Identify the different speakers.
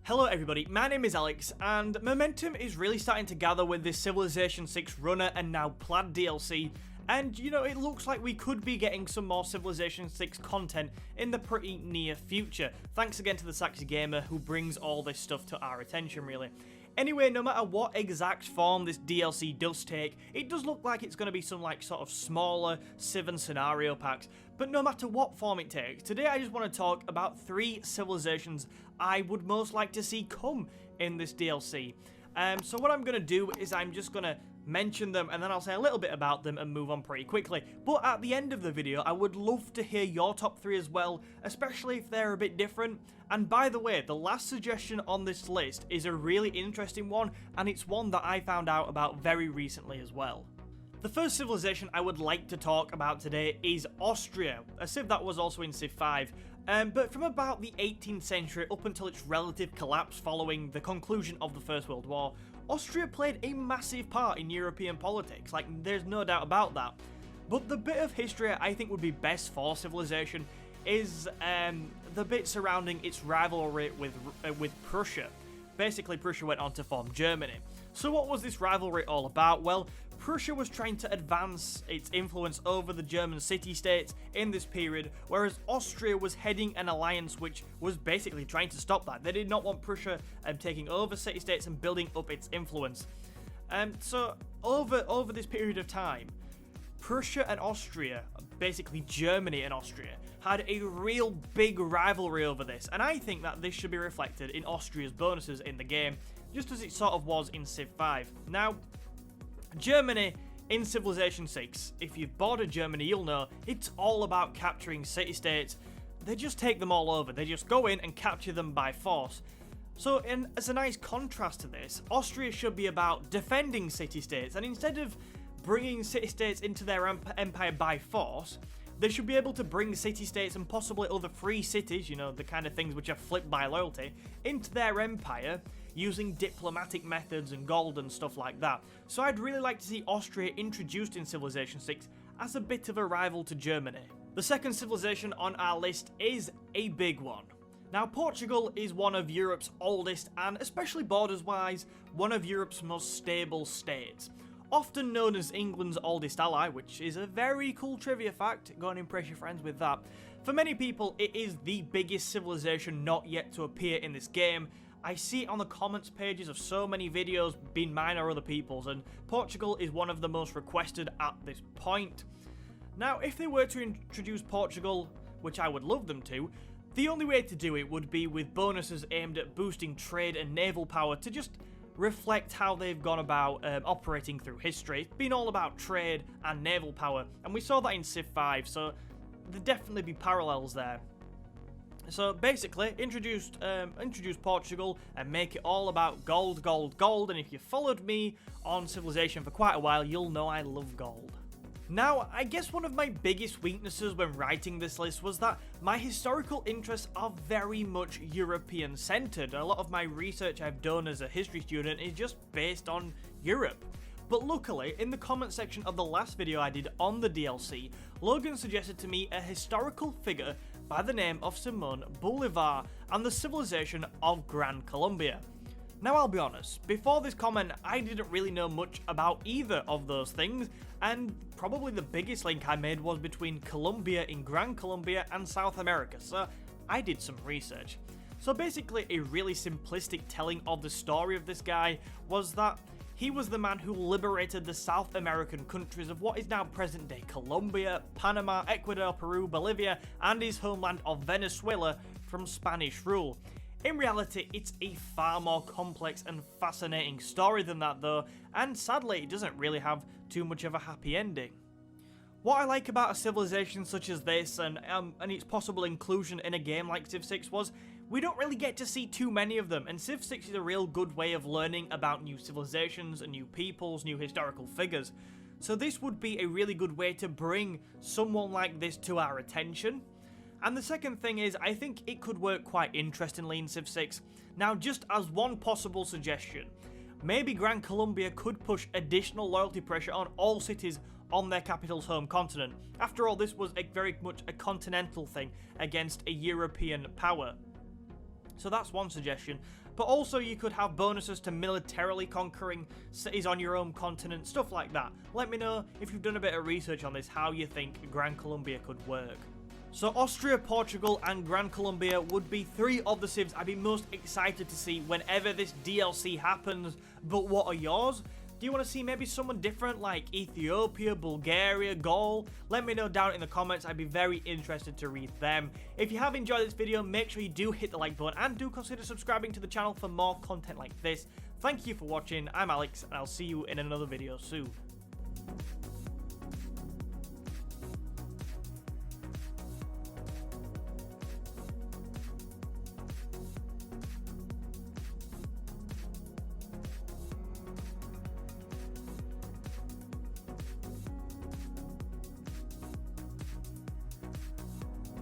Speaker 1: Hello everybody, my name is Alex, and momentum is really starting to gather with this Civilization 6 runner and now Plaid DLC, and you know, it looks like we could be getting some more Civilization 6 content in the pretty near future. Thanks again to the Saxy Gamer who brings all this stuff to our attention really. Anyway, no matter what exact form this DLC does take, it does look like it's going to be some sort of smaller Civ and scenario packs, but no matter what form it takes, today I just want to talk about 3 civilizations I would most like to see come in this DLC. So what I'm going to do is I'm just going to mention them and then I'll say a little bit about them and move on pretty quickly. But at the end of the video, I would love to hear your top 3 as well, especially if they're a bit different. And by the way, the last suggestion on this list is a really interesting one, and it's one that I found out about very recently as well. The first civilization I would like to talk about today is Austria, a civ that was also in Civ 5, but from about the 18th century up until its relative collapse following the conclusion of the First World War, Austria played a massive part in European politics, there's no doubt about that. But the bit of history I think would be best for Civilization is the bit surrounding its rivalry with Prussia. Basically, Prussia went on to form Germany. So what was this rivalry all about? Well, Prussia was trying to advance its influence over the German city-states in this period, whereas Austria was heading an alliance which was basically trying to stop that. They did not want Prussia taking over city-states and building up its influence. So over this period of time, Prussia and Austria, basically Germany and Austria, had a real big rivalry over this, and I think that this should be reflected in Austria's bonuses in the game, just as it sort of was in Civ 5. Now, Germany in Civilization 6, if you've boarded Germany, you'll know it's all about capturing city-states. They just take them all over, they just go in and capture them by force. So as a nice contrast to this, Austria should be about defending city-states, and instead of bringing city-states into their empire by force, they should be able to bring city-states and possibly other free cities, you know, the kind of things which are flipped by loyalty, into their empire using diplomatic methods and gold and stuff like that. So I'd really like to see Austria introduced in Civilization 6 as a bit of a rival to Germany. The second civilization on our list is a big one. Now, Portugal is one of Europe's oldest and, especially borders-wise, one of Europe's most stable states. Often known as England's oldest ally, which is a very cool trivia fact, go and impress your friends with that. For many people, it is the biggest civilization not yet to appear in this game. I see it on the comments pages of so many videos, being mine or other people's, and Portugal is one of the most requested at this point. Now, if they were to introduce Portugal, which I would love them to, the only way to do it would be with bonuses aimed at boosting trade and naval power to just reflect how they've gone about operating through history. It's been all about trade and naval power, and we saw that in Civ 5, so there'd definitely be parallels there. So basically, introduce Portugal and make it all about gold, gold, gold, and if you followed me on Civilization for quite a while, you'll know I love gold. Now, I guess one of my biggest weaknesses when writing this list was that my historical interests are very much European-centered. A lot of my research I've done as a history student is just based on Europe. But luckily, in the comment section of the last video I did on the DLC, Logan suggested to me a historical figure by the name of Simón Bolívar and the civilization of Gran Colombia. Now, I'll be honest, before this comment, I didn't really know much about either of those things, and probably the biggest link I made was between Colombia in Gran Colombia and South America, so I did some research. So basically, a really simplistic telling of the story of this guy was that he was the man who liberated the South American countries of what is now present-day Colombia, Panama, Ecuador, Peru, Bolivia, and his homeland of Venezuela from Spanish rule. In reality, it's a far more complex and fascinating story than that though, and sadly it doesn't really have too much of a happy ending. What I like about a civilization such as this and its possible inclusion in a game like Civ 6 was we don't really get to see too many of them, and Civ 6 is a real good way of learning about new civilizations, new peoples, new historical figures. So this would be a really good way to bring someone like this to our attention. And the second thing is, I think it could work quite interestingly in Civ 6. Now, just as one possible suggestion, maybe Gran Colombia could push additional loyalty pressure on all cities on their capital's home continent. After all, this was very much a continental thing against a European power. So that's one suggestion. But also you could have bonuses to militarily conquering cities on your own continent, stuff like that. Let me know if you've done a bit of research on this, how you think Gran Colombia could work. So Austria, Portugal and Gran Colombia would be 3 of the civs I'd be most excited to see whenever this DLC happens. But what are yours? Do you want to see maybe someone different like Ethiopia, Bulgaria, Gaul? Let me know down in the comments. I'd be very interested to read them. If you have enjoyed this video, make sure you do hit the like button and do consider subscribing to the channel for more content like this. Thank you for watching. I'm Alex and I'll see you in another video soon.